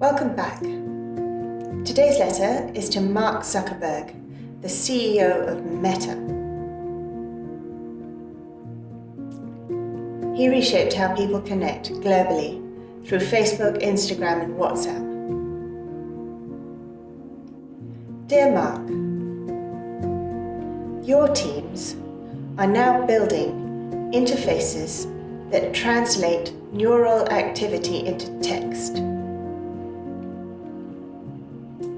Welcome back. Today's letter is to Mark Zuckerberg, the CEO of Meta. He reshaped how people connect globally through Facebook, Instagram, and WhatsApp. Dear Mark, your teams are now building interfaces that translate neural activity into text.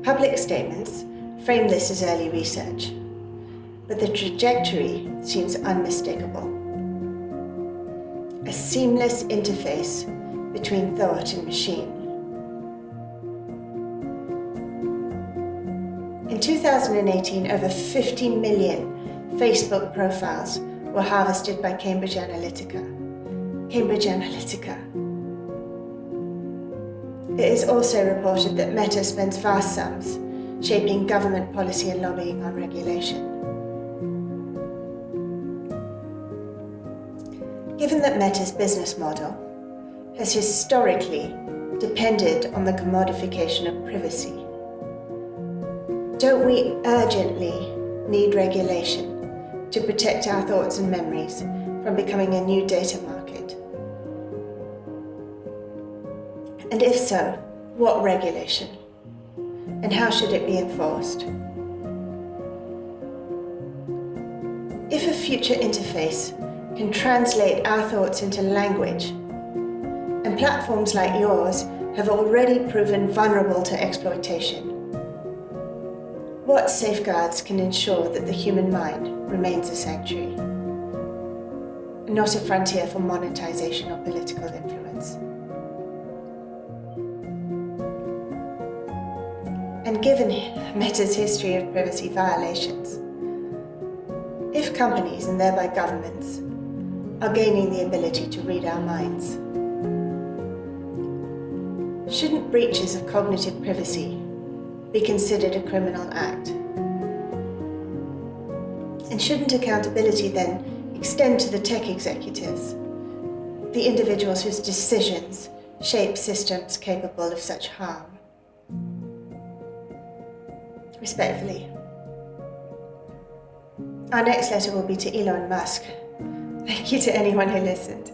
Public statements frame this as early research, but the trajectory seems unmistakable. A seamless interface between thought and machine. In 2018, over 50 million Facebook profiles were harvested by Cambridge Analytica. It is also reported that Meta spends vast sums shaping government policy and lobbying on regulation. Given that Meta's business model has historically depended on the commodification of privacy, don't we urgently need regulation to protect our thoughts and memories from becoming a new data market? And if so, what regulation? And how should it be enforced? If a future interface can translate our thoughts into language, and platforms like yours have already proven vulnerable to exploitation, what safeguards can ensure that the human mind remains a sanctuary, not a frontier for monetization or political influence? And given Meta's history of privacy violations, if companies and thereby governments are gaining the ability to read our minds, shouldn't breaches of cognitive privacy be considered a criminal act? And shouldn't accountability then extend to the tech executives, the individuals whose decisions shape systems capable of such harm? Respectfully. Our next letter will be to Elon Musk. Thank you to anyone who listened.